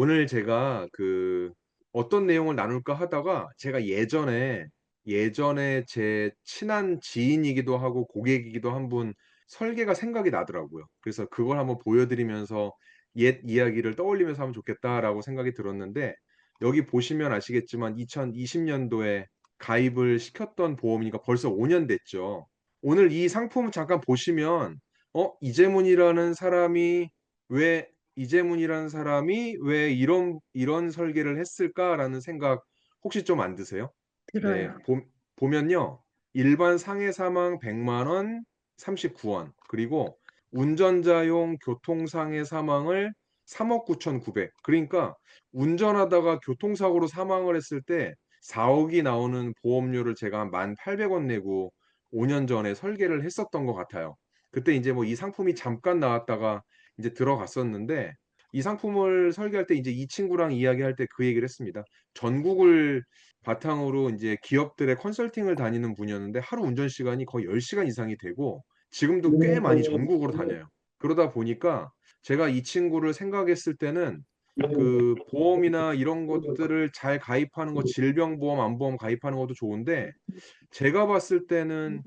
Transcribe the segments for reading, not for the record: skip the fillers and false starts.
오늘 제가 어떤 내용을 나눌까 하다가 제가 예전에 제 친한 지인이기도 하고 고객이기도 한 분 설계가 생각이 나더라고요. 그래서 그걸 한번 보여드리면서 '옛 이야기를 떠올리면서 하면 좋겠다.'라고 생각이 들었는데, 여기 보시면 아시겠지만 2020 년도에 가입을 시켰던 보험이니까 벌써 5년 됐죠. 오늘 이 상품을 잠깐 보시면 이재문이라는 사람이 왜 '이재문이라는 사람이 왜 이런 설계를 했을까?'라는 생각 혹시 좀 안 드세요? 네. 들어요. 보면요. 일반 상해 사망 100만 원 39 원, 그리고 운전자용 교통상해 사망을 3억 9,900, 그러니까 운전하다가 교통사고로 사망을 했을 때 4억이 나오는 보험료를 제가 한 1,800원 내고 5년 전에 설계를 했었던 것 같아요. 그때 인제 뭐 이 상품이 잠깐 나왔다가 인제 들어갔었는데, 이 상품을 설계할 때 인제 이 친구랑 이야기할 때 그 얘기를 했습니다. 전국을 바탕으로 인제 기업들의 컨설팅을 다니는 분이었는데 하루 운전 시간이 거의 10 시간 이상이 되고 지금도 꽤 많이 전국으로 다녀요. 그러다 보니까 제가 이 친구를 생각했을 때는 보험이나 이런 것들을 잘 가입하는 거, 질병보험, 안보험 가입하는 것도 좋은데, 제가 봤을 때는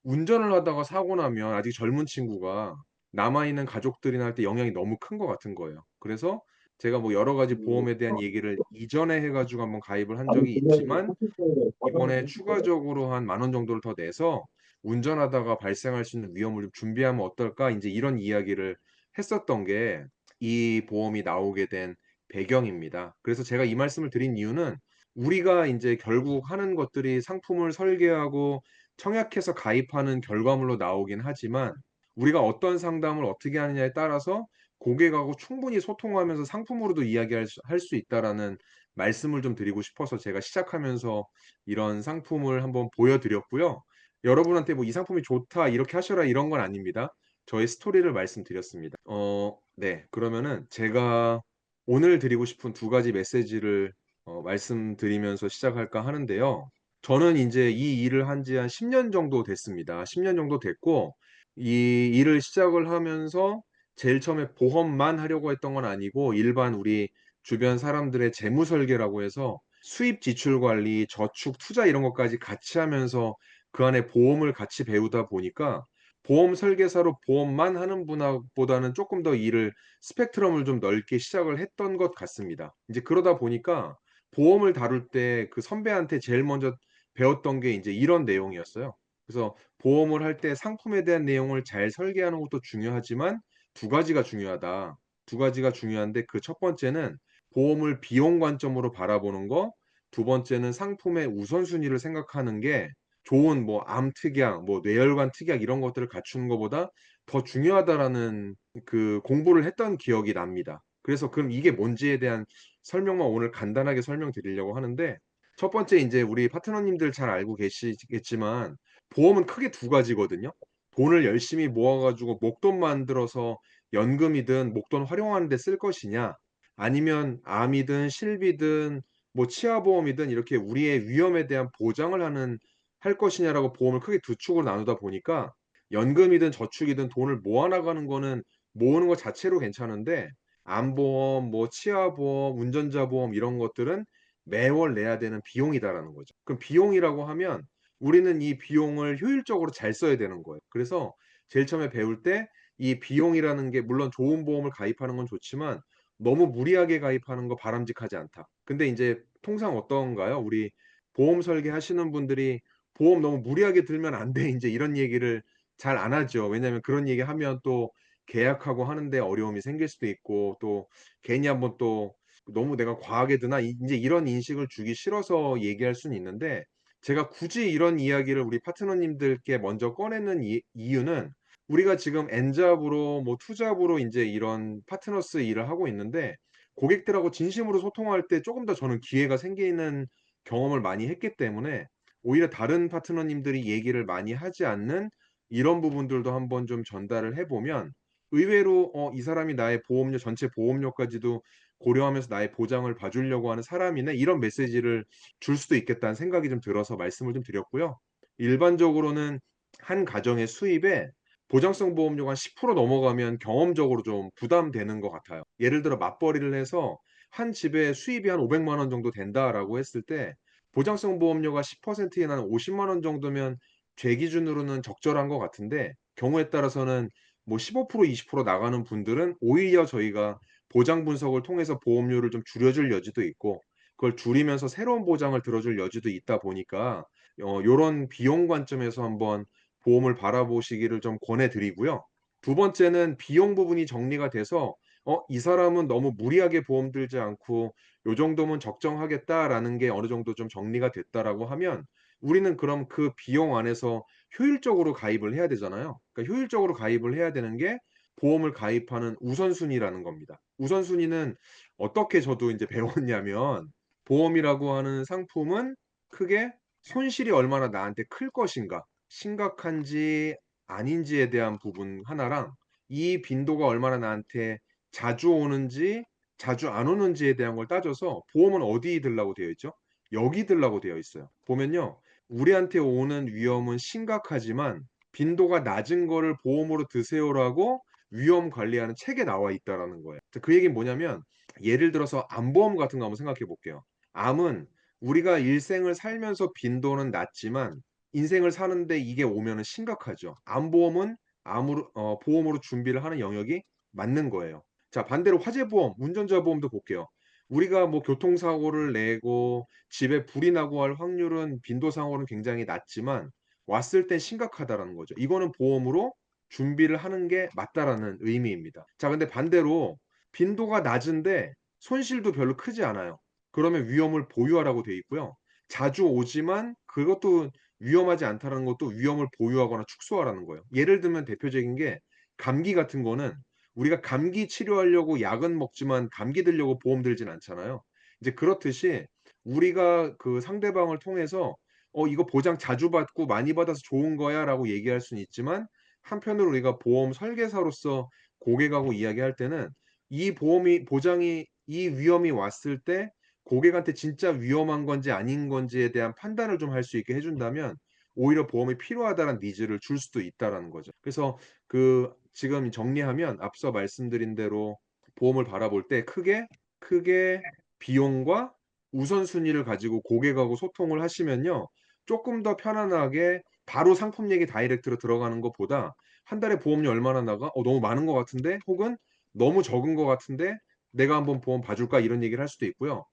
운전을 하다가 사고 나면 아직 젊은 친구가 남아 있는 가족들이나 할 때 영향이 너무 큰 것 같은 거예요. 그래서 제가 뭐 여러 가지 보험에 대한 얘기를 이전에 해 가지고 한번 가입을 한 적이 있지만, 이번에 추가적으로 한 10,000원 정도를 더 내서 '운전하다가 발생할 수 있는 위험을 좀 준비하면 어떨까?' 인제 이런 이야기를 했었던 게 이 보험이 나오게 된 배경입니다. 그래서 제가 이 말씀을 드린 이유는, 우리가 인제 결국 하는 것들이 상품을 설계하고 청약해서 가입하는 결과물로 나오긴 하지만, 우리가 어떤 상담을 어떻게 하느냐에 따라서 고객하고 충분히 소통하면서 상품으로도 이야기할 수 있다라는 말씀을 좀 드리고 싶어서 제가 시작하면서 이런 상품을 한번 보여 드렸고요. 여러분한테 뭐 "이 상품이 좋다. 이렇게 하셔라." 이런 건 아닙니다. 저의 스토리를 말씀드렸습니다. 네. 그러면은 제가 오늘 드리고 싶은 두 가지 메시지를 말씀드리면서 시작할까 하는데요. 저는 인제 이 일을 한 지 한 10년 정도 됐습니다. 10년 정도 됐고, 이 일을 시작을 하면서 제일 처음에 보험만 하려고 했던 건 아니고 일반 우리 주변 사람들의 재무 설계라고 해서 수입 지출 관리, 저축, 투자 이런 것까지 같이 하면서 그 안에 보험을 같이 배우다 보니까, 보험 설계사로 보험만 하는 보다는 쪼끔 더 일을 스펙트럼을 좀 넓게 시작을 했던 것 같습니다. 인제 그러다 보니까 보험을 다룰 때 그 선배한테 제일 먼저 배웠던 게 인제 이런 내용이었어요. 그래서 보험을 할 때 상품에 대한 내용을 잘 설계하는 것도 중요하지만 두 가지가 중요하다. 두 가지가 중요한데, 그 첫 번째는 보험을 비용 관점으로 바라보는 거, 두 번째는 상품의 우선순위를 생각하는 게 좋은 뭐 암 특약, 뭐 뇌혈관 특약 이런 것들을 갖추는 것보다 더 중요하다라는 공부를 했던 기억이 납니다. 그래서 그럼 이게 뭔지에 대한 설명만 오늘 간단하게 설명드리려고 하는데, 첫 번째 인제 우리 파트너님들 잘 알고 계시겠지만 보험은 크게 두 가지거든요. 돈을 열심히 모아 가지고 목돈 만들어서 연금이든 목돈 활용하는 데 쓸 것이냐, 아니면 암이든 실비든 뭐 치아보험이든 이렇게 우리의 위험에 대한 보장을 할 것이냐라고 보험을 크게 두 축으로 나누다 보니까, 연금이든 저축이든 돈을 모아 나가는 거는 모으는 것 자체로 괜찮은데, 암보험, 뭐 치아보험, 운전자 보험 이런 것들은 매월 내야 되는 비용이다라는 거죠. 그럼 비용이라고 하면 우리는 이 비용을 효율적으로 잘 써야 되는 거예요. 그래서 제일 처음에 배울 때 이 비용이라는 게, 물론 좋은 보험을 가입하는 건 좋지만 너무 무리하게 가입하는 거 바람직하지 않다. 근데 인제 통상 어떤가요? 우리 보험 설계하시는 분들이 "보험 너무 무리하게 들면 안 돼." 인제 이런 얘기를 잘 안 하죠. 왜냐하면 그런 얘기하면 또 계약하고 하는 데 어려움이 생길 수도 있고, 또 괜히 한번 또 '너무 내가 과하게 드나?' 인제 이런 인식을 주기 싫어서 얘기할 수는 있는데, 제가 굳이 이런 이야기를 우리 파트너님들께 먼저 꺼내는 이유는, 우리가 지금 엔잡으로 뭐 투잡으로 인제 이런 파트너스 일을 하고 있는데, 고객들하고 진심으로 소통할 때 쪼금 더 저는 기회가 생기는 경험을 많이 했기 때문에, 오히려 다른 파트너님들이 얘기를 많이 하지 않는 이런 부분들도 한번 좀 전달을 해 보면, 의외로 '이 사람이 나의 보험료, 전체 보험료까지도 고려하면서 나의 보장을 봐 주려고 하는 사람이네.' 이런 메시지를 줄 수도 있겠다는 생각이 좀 들어서 말씀을 좀 드렸고요. 일반적으로는 한 가정의 수입에 보장성 보험료가 한 10% 넘어가면 경험적으로 좀 부담되는 것 같아요. 예를 들어 맞벌이를 해서 한 집에 수입이 한 500만 원 정도 된다라고 했을 때 보장성 보험료가 10%인 한 50만 원 정도면 제 기준으로는 적절한 것 같은데, 경우에 따라서는 뭐 15% 20% 나가는 분들은 오히려 저희가 보장 분석을 통해서 보험료를 좀 줄여줄 여지도 있고, 그걸 줄이면서 새로운 보장을 들어줄 여지도 있다 보니까 요런 비용 관점에서 한번 보험을 바라보시기를 좀 권해 드리고요. 두 번째는 비용 부분이 정리가 돼서 이 사람은 너무 무리하게 보험 들지 않고 요 정도면 적정하겠다라는 게 어느 정도 좀 정리가 됐다라고 하면, 우리는 그럼 그 비용 안에서 효율적으로 가입을 해야 되잖아요. 그러니까 효율적으로 가입을 해야 되는 게 보험을 가입하는 우선순위라는 겁니다. 우선순위는 어떻게 저도 인제 배웠냐면, 보험이라고 하는 상품은 크게 손실이 얼마나 나한테 클 것인가, 심각한지 아닌지에 대한 부분 하나랑, 이 빈도가 얼마나 나한테 자주 오는지 자주 안 오는지에 대한 걸 따져서 보험은 어디 들라고 되어 있죠? 여기 들라고 되어 있어요. 보면요, 우리한테 오는 위험은 심각하지만 빈도가 낮은 거를 보험으로 드세요라고 위험 관리하는 책에 나와 있다라는 거예요. 그 얘기는 뭐냐면, 예를 들어서 암보험 같은 거 한번 생각해 볼게요. 암은 우리가 일생을 살면서 빈도는 낮지만 인생을 사는데 이게 오면은 심각하죠. 암보험은 암으로 보험으로 준비를 하는 영역이 맞는 거예요. 자, 반대로 화재보험, 운전자 보험도 볼게요. 우리가 뭐 교통사고를 내고 집에 불이 나고 할 확률은 빈도상으로는 굉장히 낮지만 왔을 땐 심각하다라는 거죠. 이거는 보험으로 준비를 하는 게 맞다라는 의미입니다. 자, 근데 반대로 빈도가 낮은데 손실도 별로 크지 않아요. 그러면 위험을 보유하라고 돼 있고요. 자주 오지만 그것도 위험하지 않다라는 것도 위험을 보유하거나 축소하라는 거예요. 예를 들면 대표적인 게, 감기 같은 거는 우리가 감기 치료하려고 약은 먹지만 감기 들려고 보험 들진 않잖아요. 이제 그렇듯이 우리가 그 상대방을 통해서 이거 보장 자주 받고 많이 받아서 좋은 거야."라고 얘기할 수는 있지만, 한편으로 우리가 보험 설계사로서 고객하고 이야기할 때는 이 보험이 보장이 이 위험이 왔을 때 고객한테 진짜 위험한 건지 아닌 건지에 대한 판단을 좀 할 수 있게 해 준다면 오히려 보험이 필요하다는 니즈를 줄 수도 있다라는 거죠. 그래서 지금 정리하면 앞서 말씀드린 대로 보험을 바라볼 때 크게 비용과 우선순위를 가지고 고객하고 소통을 하시면요, 쪼끔 더 편안하게 바로 상품 얘기 다이렉트로 들어가는 것보다 "한 달에 보험료 얼마나 나가? 너무 많은 것 같은데?" 혹은 "너무 적은 것 같은데 내가 한번 보험 봐 줄까?" 이런 얘기를 할 수도 있고요.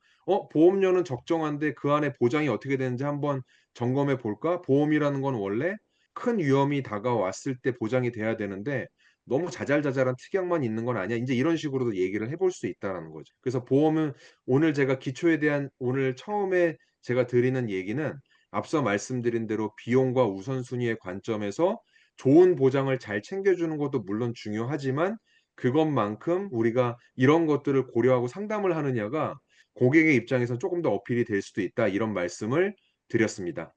보험료는 적정한데 그 안에 보장이 어떻게 되는지 한번 점검해 볼까? 보험이라는 건 원래 큰 위험이 다가왔을 때 보장이 돼야 되는데 너무 자잘자잘한 특약만 있는 건 아니야. 인제 이런 식으로도 얘기를 해볼 수 있다라는 거죠. 그래서 보험은 오늘 제가 기초에 대한 오늘 처음에 제가 드리는 얘기는 앞서 말씀드린 대로 비용과 우선순위의 관점에서 좋은 보장을 잘 챙겨주는 것도 물론 중요하지만, 그것만큼 우리가 이런 것들을 고려하고 상담을 하느냐가 고객의 입장에서 쪼금 더 어필이 될 수도 있다, 이런 말씀을 드렸습니다.